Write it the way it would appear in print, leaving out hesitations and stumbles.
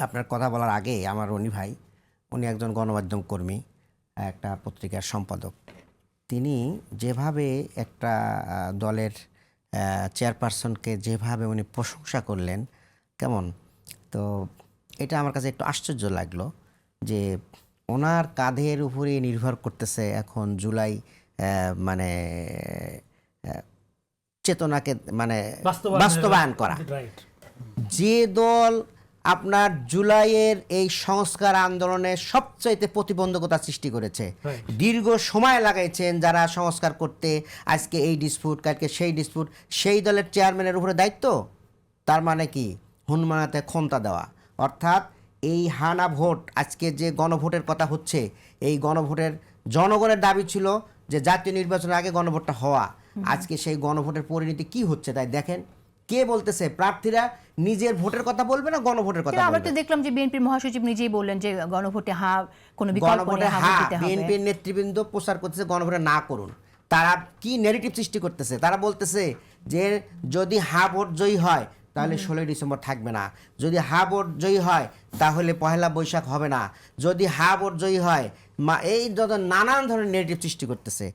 আপনার কথা বলার আগে আমার রনি ভাই, উনি একজন গণমাধ্যম কর্মী, একটা পত্রিকার সম্পাদক। তিনি যেভাবে একটা দলের চেয়ারপারসনকে যেভাবে উনি প্রশংসা করলেন, কেমন, তো এটা আমার কাছে একটু আশ্চর্য লাগলো যে ওনার কাঁধের উপরে নির্ভর করতেছে এখন জুলাই মানে চেতনাকে মানে বাস্তবায়ন করা। রাইট। যে দল আপনার জুলাইয়ের এই সংস্কার আন্দোলনে সবচাইতে প্রতিবন্ধকতা সৃষ্টি করেছে, Right. দীর্ঘ সময় লাগাইছেন যারা সংস্কার করতে, আজকে এই ডিসপুট কালকে সেই ডিসপুট, সেই দলের চেয়ারম্যানের উপরে দায়িত্ব। তার মানে কি হুনমানাতে খন্তা দেওয়া, অর্থাৎ এই হানা ভোট, আজকে যে গণভোটের কথা হচ্ছে, এই গণভোটের জনগণের দাবি ছিল যে জাতীয় নির্বাচনের আগে গণভোটটা হওয়া। আজকে সেই গণভোটের পরিণতি কি হচ্ছে তাই দেখেন। কে বলতেছে প্রার্থীরা নিজের ভোটের কথা বলবে না গণভোটের কথা কিন্তু আমরা তো বলবে? দেখলাম যে বিএনপির মহাসচিব নিজেই বললেন যে গণভোটে কোনো বিকল্প গণভোটে নেই, হ্যাঁ হ্যাঁ, দিতে হবে। বিএনপির নেতৃবৃন্দ প্রচার করতেছে গণভোটে না করুন। তারা কি নেগেটিভ সৃষ্টি করতেছে? তারা বলতেছে যে যদি হা ভোট জয়ী হয় তাহলে 16ই ডিসেম্বর থাকবে না, যদি হা ভোট জয়ী হয় তাহলে পহেলা বৈশাখ হবে না, যদি হা ভোট জয়ী হয় এই যত নানান ধরনের নেগেটিভ সৃষ্টি করতেছে।